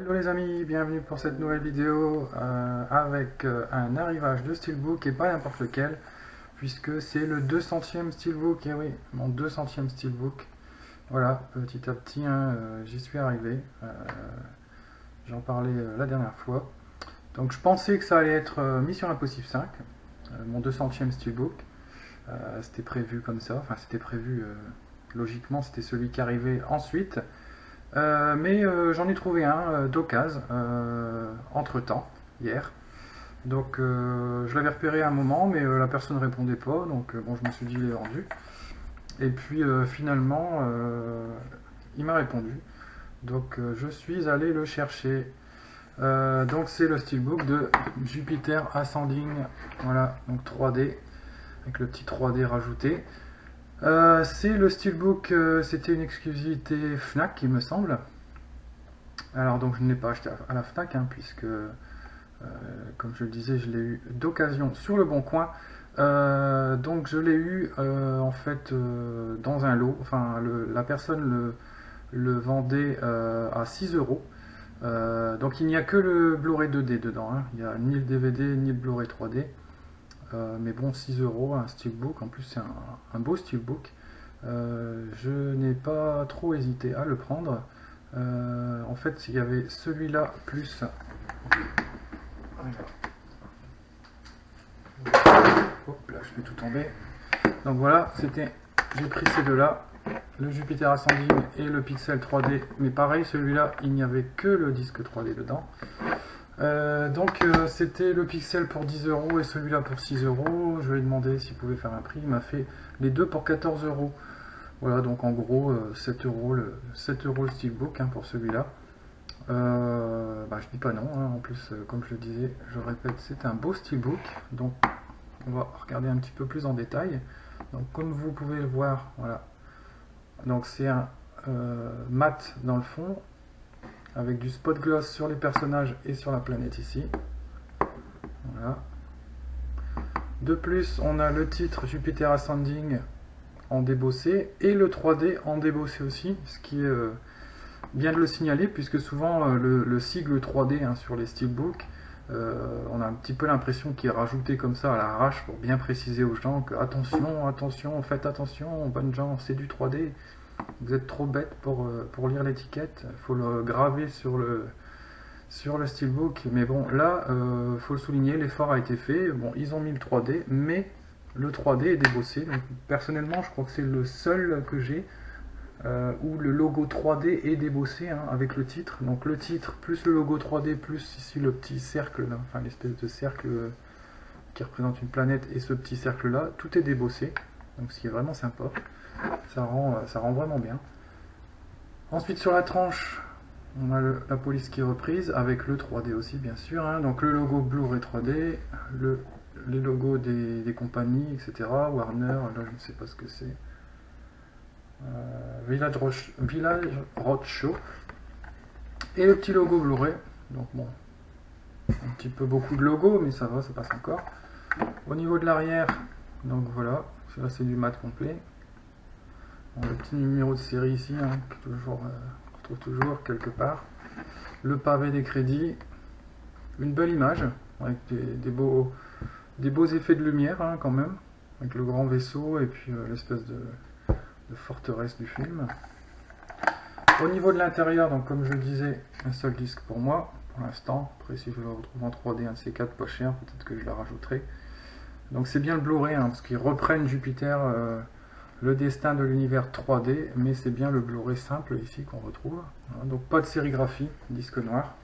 Hello les amis, bienvenue pour cette nouvelle vidéo avec un arrivage de Steelbook et pas n'importe lequel, puisque c'est le 200e Steelbook, et oui, mon 200e Steelbook. Voilà, petit à petit, j'y suis arrivé, j'en parlais la dernière fois. Donc je pensais que ça allait être Mission Impossible 5, mon 200e Steelbook. C'était prévu comme ça, enfin c'était prévu, logiquement c'était celui qui arrivait ensuite. Mais j'en ai trouvé un d'occasion entre temps, hier. Donc je l'avais repéré à un moment, mais la personne ne répondait pas, donc bon, je me suis dit il est vendu. Et puis finalement, il m'a répondu. Donc je suis allé le chercher. Donc c'est le Steelbook de Jupiter Ascending, voilà, donc 3D, avec le petit 3D rajouté. C'est le Steelbook, c'était une exclusivité Fnac, il me semble. Alors donc je ne l'ai pas acheté à la Fnac, puisque comme je le disais, je l'ai eu d'occasion sur le Bon Coin. Donc je l'ai eu en fait dans un lot. Enfin, la personne le vendait à 6 euros. Donc il n'y a que le Blu-ray 2D dedans. Il n'y a ni le DVD ni le Blu-ray 3D. Mais bon, 6 euros, un Steelbook. En plus, c'est un beau Steelbook. Je n'ai pas trop hésité à le prendre. En fait, il y avait celui-là plus. Hop là, je fais tout tomber. Donc voilà, j'ai pris ces deux-là, le Jupiter Ascending et le Pixel 3D. Mais pareil, celui-là, il n'y avait que le disque 3D dedans. Donc c'était le Pixel pour 10 euros et celui-là pour 6 euros. Je lui ai demandé s'il pouvait faire un prix. Il m'a fait les deux pour 14 euros. Voilà, donc en gros 7 euros le Steelbook pour celui-là. Je dis pas non, en plus comme je le disais, je répète, c'est un beau Steelbook. Donc on va regarder un petit peu plus en détail. Donc comme vous pouvez le voir, voilà. Donc c'est un mat dans le fond, avec du spot gloss sur les personnages et sur la planète ici. Voilà. De plus, on a le titre Jupiter Ascending en débossé et le 3D en débossé aussi, ce qui est bien de le signaler, puisque souvent le sigle 3D sur les Steelbooks, on a un petit peu l'impression qu'il est rajouté comme ça à l'arrache pour bien préciser aux gens que attention, faites attention, bonnes gens, c'est du 3D, vous êtes trop bêtes pour lire l'étiquette, il faut le graver sur le Steelbook. Mais bon, là, faut le souligner, l'effort a été fait. Bon, ils ont mis le 3D, mais le 3D est débossé. Donc, personnellement, je crois que c'est le seul que j'ai où le logo 3D est débossé avec le titre. Donc le titre plus le logo 3D plus ici le petit cercle, là, enfin l'espèce de cercle qui représente une planète et ce petit cercle là, tout est débossé. Donc ce qui est vraiment sympa. Ça rend vraiment bien. Ensuite sur la tranche, on a la police qui est reprise avec le 3D aussi bien sûr. Donc le logo Blu-ray 3D, les logos des compagnies, etc. Warner, là je ne sais pas ce que c'est. Village Roadshow et le petit logo Blu-ray. Donc bon, un petit peu beaucoup de logos, mais ça va, ça passe encore. Au niveau de l'arrière, donc voilà, là c'est du mat complet. Bon, le petit numéro de série ici, toujours, on retrouve toujours quelque part. Le pavé des crédits, une belle image avec des beaux effets de lumière quand même, avec le grand vaisseau et puis l'espèce de forteresse du film. Au niveau de l'intérieur, donc comme je le disais, un seul disque pour moi pour l'instant. Après si je le retrouve en 3D, un de ces quatre pas cher, peut-être que je la rajouterai. Donc c'est bien le Blu-ray parce qu'ils reprennent Jupiter, le destin de l'univers 3D, mais c'est bien le Blu-ray simple ici qu'on retrouve. Voilà, donc pas de sérigraphie, disque noir.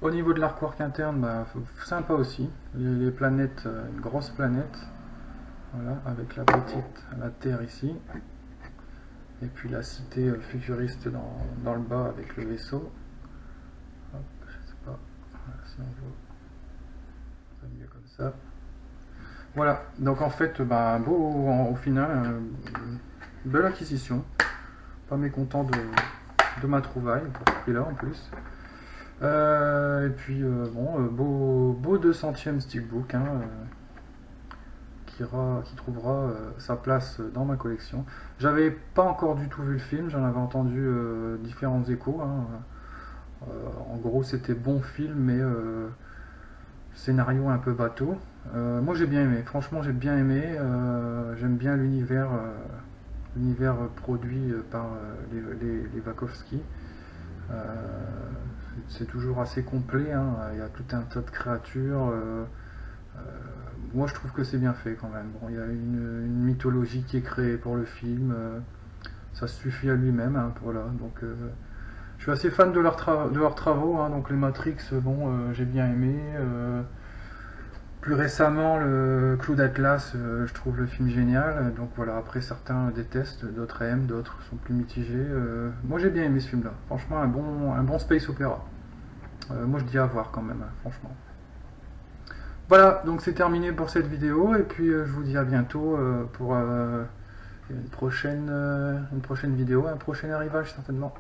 Au niveau de l'artwork interne, sympa aussi. Les planètes, une grosse planète. Voilà, avec la Terre ici. Et puis la cité futuriste dans le bas avec le vaisseau. Hop, je sais pas si on voit. C'est mieux comme ça. Voilà, donc en fait, au final, belle acquisition. Pas mécontent de ma trouvaille pour ce prix-là en plus. Et puis beau 200e Steelbook qui trouvera sa place dans ma collection. J'avais pas encore du tout vu le film, j'en avais entendu différents échos, hein. En gros, c'était bon film, mais scénario un peu bateau. Moi j'ai bien aimé, franchement j'ai bien aimé. J'aime bien l'univers produit par les Wachowski. C'est toujours assez complet, hein. Il y a tout un tas de créatures. Moi je trouve que c'est bien fait quand même. Bon, il y a une mythologie qui est créée pour le film. Ça suffit à lui-même, hein, voilà. Donc je suis assez fan de leurs travaux, hein. Donc les Matrix, bon, j'ai bien aimé. Plus récemment, le Clou d'Atlas, je trouve le film génial. Donc voilà, après certains détestent, d'autres aiment, d'autres sont plus mitigés. Moi j'ai bien aimé ce film-là. Franchement, un bon space opéra. Moi je dis à voir quand même, hein, franchement. Voilà, donc c'est terminé pour cette vidéo. Et puis je vous dis à bientôt pour une prochaine vidéo, un prochain arrivage certainement.